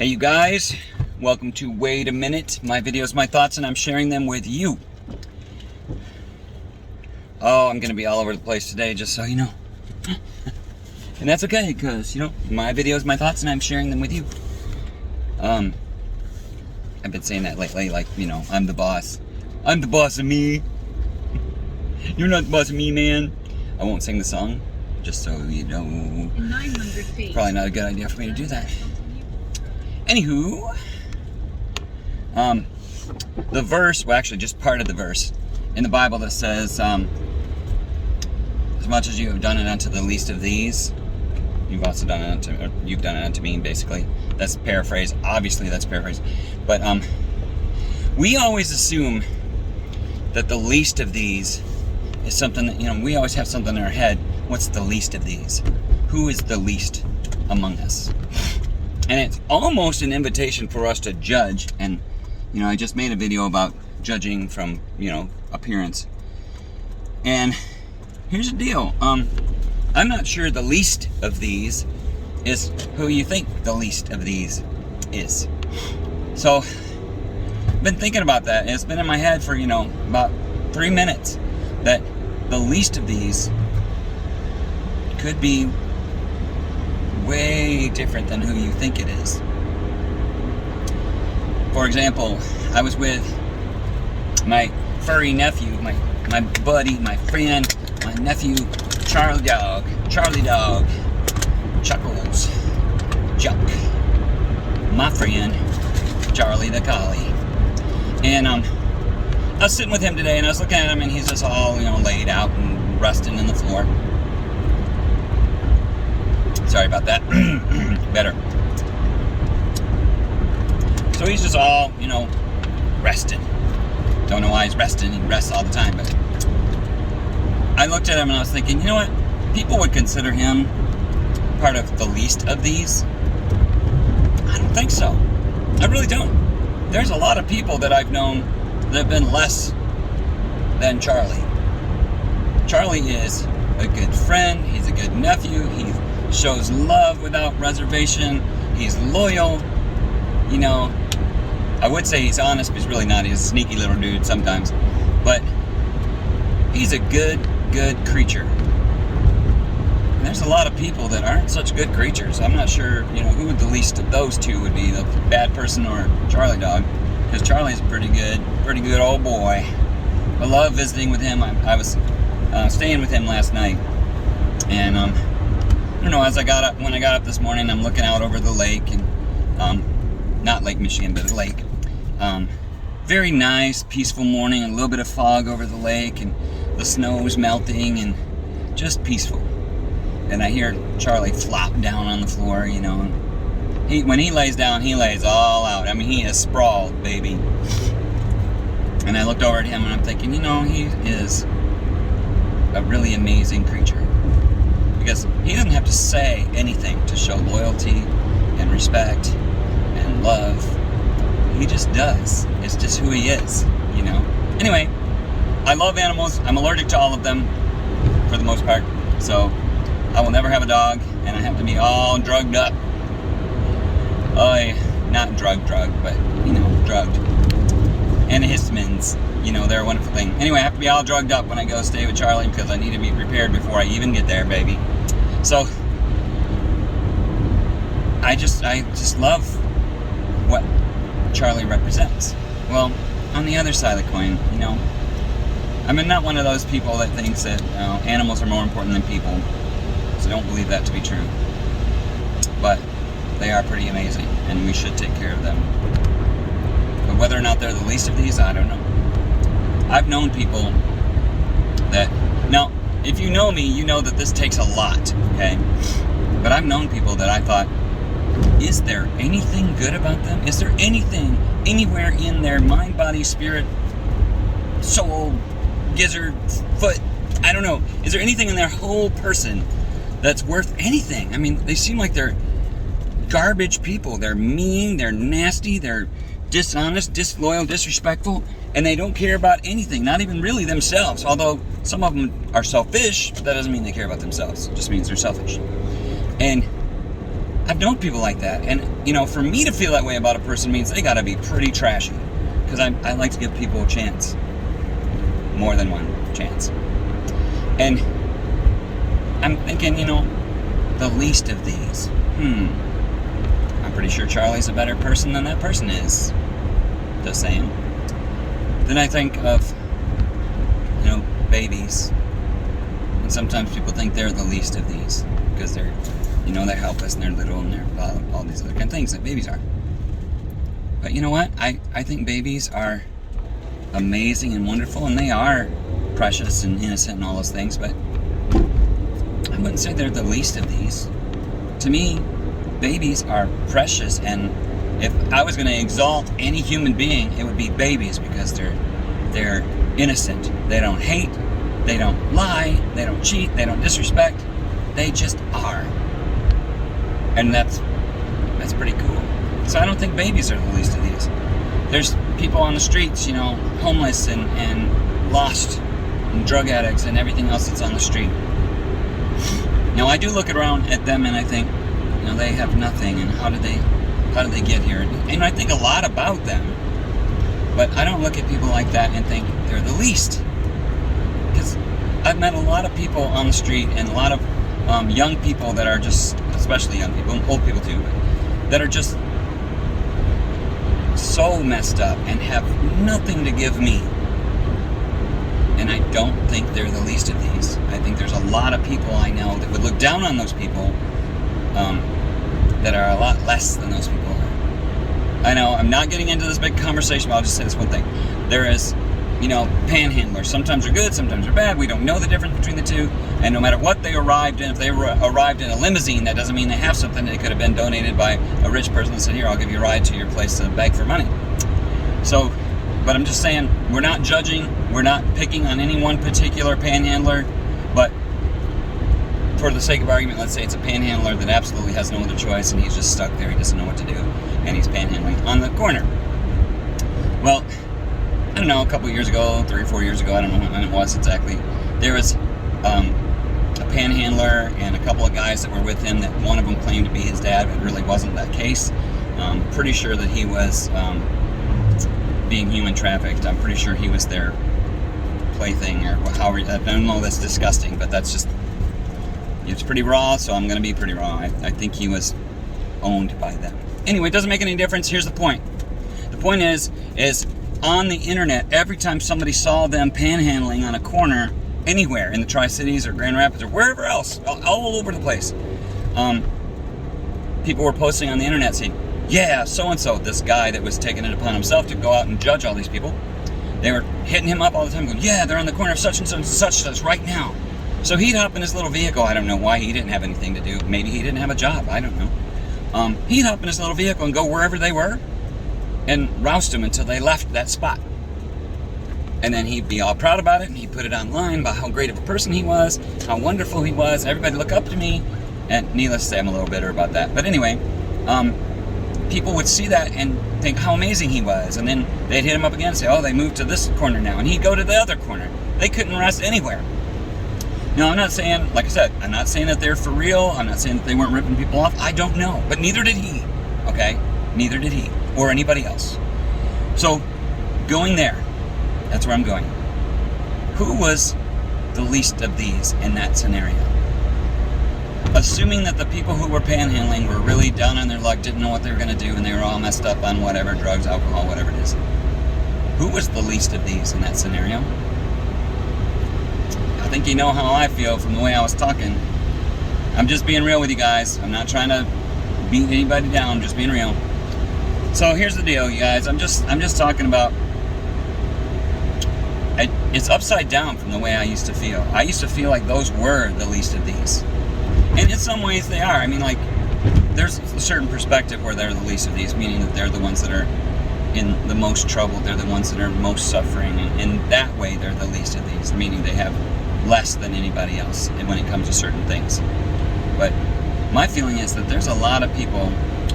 Hey you guys, welcome to Wait a Minute. My videos, my thoughts, and I'm sharing them with you. Oh, I'm gonna be all over the place today, just so you know. And that's okay, because, my videos, my thoughts, and I'm sharing them with you. I've been saying that lately, like, I'm the boss. I'm the boss of me. You're not the boss of me, man. I won't sing the song, just so you know. In 900 feet. Probably not a good idea for me to do that. Anywho, the verse, well, actually, just part of the verse in the Bible that says, as much as you have done it unto the least of these, you've also done it you've done it unto me, basically. That's paraphrase. Obviously, that's paraphrase. But we always assume that the least of these is something that, we always have something in our head. What's the least of these? Who is the least among us? And it's almost an invitation for us to judge. And, I just made a video about judging from, appearance. And here's the deal. I'm not sure the least of these is who you think the least of these is. So, I've been thinking about that. And it's been in my head for, about 3 minutes. That the least of these could be way different than who you think it is. For example, I was with my furry nephew, my buddy, my friend, my nephew, Charlie Dog, Chuckles, Chuck, my friend, Charlie the Collie. And I was sitting with him today, and I was looking at him, and he's just all, laid out and resting in the floor. Sorry about that. Better. So he's just all, resting. Don't know why he's resting. He rests all the time, but I looked at him and I was thinking, you know what? People would consider him part of the least of these. I don't think so. I really don't. There's a lot of people that I've known that have been less than Charlie. Charlie is a good friend. He's a good nephew. He shows love without reservation. He's loyal. I would say he's honest, but he's really not. He's a sneaky little dude sometimes. But he's a good creature. And there's a lot of people that aren't such good creatures. I'm not sure, who the least of those two would be, the bad person or Charlie Dog. Because Charlie's a pretty good old boy. I love visiting with him. I was staying with him last night. And, I don't know, when I got up this morning, I'm looking out over the lake, and not Lake Michigan, but the lake. Very nice, peaceful morning, a little bit of fog over the lake, and the snow's melting, and just peaceful. And I hear Charlie flop down on the floor, and when he lays down, he lays all out. I mean, he is sprawled, baby. And I looked over at him, and I'm thinking, he is a really amazing creature. Because he doesn't have to say anything to show loyalty and respect and love. He just does. It's just who he is, Anyway, I love animals. I'm allergic to all of them, for the most part. So, I will never have a dog, and I have to be all drugged up. Not drugged, but, drugged. Antihistamines, they're a wonderful thing. Anyway, I have to be all drugged up when I go stay with Charlie, because I need to be prepared before I even get there, baby. So, I just love what Charlie represents. Well, on the other side of the coin, I'm not one of those people that thinks that animals are more important than people. So don't believe that to be true. But they are pretty amazing, and we should take care of them. But whether or not they're the least of these, I don't know. I've known people that... Now, if you know me, you know that this takes a lot, okay? But I've known people that I thought, is there anything good about them? Is there anything anywhere in their mind, body, spirit, soul, gizzard, foot, I don't know. Is there anything in their whole person that's worth anything? I mean, they seem like they're garbage people. They're mean, they're nasty, they're dishonest, disloyal, disrespectful, and they don't care about anything, not even really themselves. Although some of them are selfish, but that doesn't mean they care about themselves. It just means they're selfish. And I've known people like that. And, for me to feel that way about a person means they got to be pretty trashy. Because I like to give people a chance. More than one chance. And I'm thinking, the least of these. I'm pretty sure Charlie's a better person than that person is. Just saying. Then I think of, babies. And sometimes people think they're the least of these. Because they're, they're helpless and they're little and they're all these other kind of things that babies are. But you know what? I think babies are amazing and wonderful, and they are precious and innocent and all those things, but I wouldn't say they're the least of these. To me, babies are precious, and if I was going to exalt any human being, it would be babies, because they're innocent. They don't hate, they don't lie, they don't cheat, they don't disrespect. They just are. And that's pretty cool. So I don't think babies are the least of these. There's people on the streets, homeless and lost, and drug addicts and everything else that's on the street. Now I do look around at them and I think, they have nothing, and how did they get here? And I think a lot about them. But I don't look at people like that and think they're the least. Because I've met a lot of people on the street, and a lot of young people that are just, especially young people, old people too, that are just so messed up and have nothing to give me. And I don't think they're the least of these. I think there's a lot of people I know that would look down on those people that are a lot less than those people are. I know I'm not getting into this big conversation, but I'll just say this one thing. There is, panhandlers. Sometimes they're good, sometimes they're bad. We don't know the difference between the two. And no matter what they arrived in, if they arrived in a limousine, that doesn't mean they have something. It could have been donated by a rich person that said, here, I'll give you a ride to your place to beg for money. So, but I'm just saying, we're not judging, we're not picking on any one particular panhandler, but for the sake of argument, let's say it's a panhandler that absolutely has no other choice, and he's just stuck there, he doesn't know what to do, and he's panhandling on the corner. Well, I don't know, a couple years ago, 3 or 4 years ago, I don't know when it was exactly, there was a panhandler and a couple of guys that were with him, that one of them claimed to be his dad, but it really wasn't that case. Pretty sure that he was being human trafficked. I'm pretty sure he was their plaything, or however. I don't know, that's disgusting, but that's just, it's pretty raw, so I'm going to be pretty raw. I think he was owned by them. Anyway, it doesn't make any difference. Here's the point. The point is on the internet, every time somebody saw them panhandling on a corner, anywhere in the Tri-Cities or Grand Rapids or wherever else, all over the place, people were posting on the internet saying, yeah, so-and-so, this guy that was taking it upon himself to go out and judge all these people, they were hitting him up all the time going, yeah, they're on the corner of such and such and such right now. So he'd hop in his little vehicle. I don't know why. He didn't have anything to do. Maybe he didn't have a job. I don't know. He'd hop in his little vehicle and go wherever they were and roust them until they left that spot. And then he'd be all proud about it, and he'd put it online about how great of a person he was, how wonderful he was. Everybody look up to me. And needless to say, I'm a little bitter about that. But anyway, people would see that and think how amazing he was. And then they'd hit him up again and say, oh, they moved to this corner now. And he'd go to the other corner. They couldn't rest anywhere. Now, I'm not saying, like I said, I'm not saying that they're for real. I'm not saying that they weren't ripping people off. I don't know. But neither did he. Okay? Neither did he. Or anybody else. So, going there, that's where I'm going. Who was the least of these in that scenario? Assuming that the people who were panhandling were really down on their luck, didn't know what they were going to do, and they were all messed up on whatever, drugs, alcohol, whatever it is. Who was the least of these in that scenario? I think you know how I feel from the way I was talking. I'm just being real with you guys. I'm not trying to beat anybody down, I'm just being real. So here's the deal, you guys. I'm just talking about, it's upside down from the way I used to feel. I used to feel like those were the least of these. And in some ways they are. I mean, like, there's a certain perspective where they're the least of these, meaning that they're the ones that are in the most trouble. They're the ones that are most suffering. And in that way, they're the least of these, meaning they have less than anybody else when it comes to certain things. But my feeling is that there's a lot of people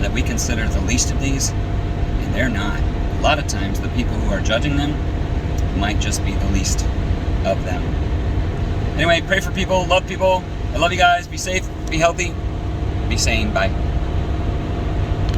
that we consider the least of these, and they're not. A lot of times, the people who are judging them might just be the least of them. Anyway, pray for people, love people. I love you guys. Be safe, be healthy, be sane. Bye.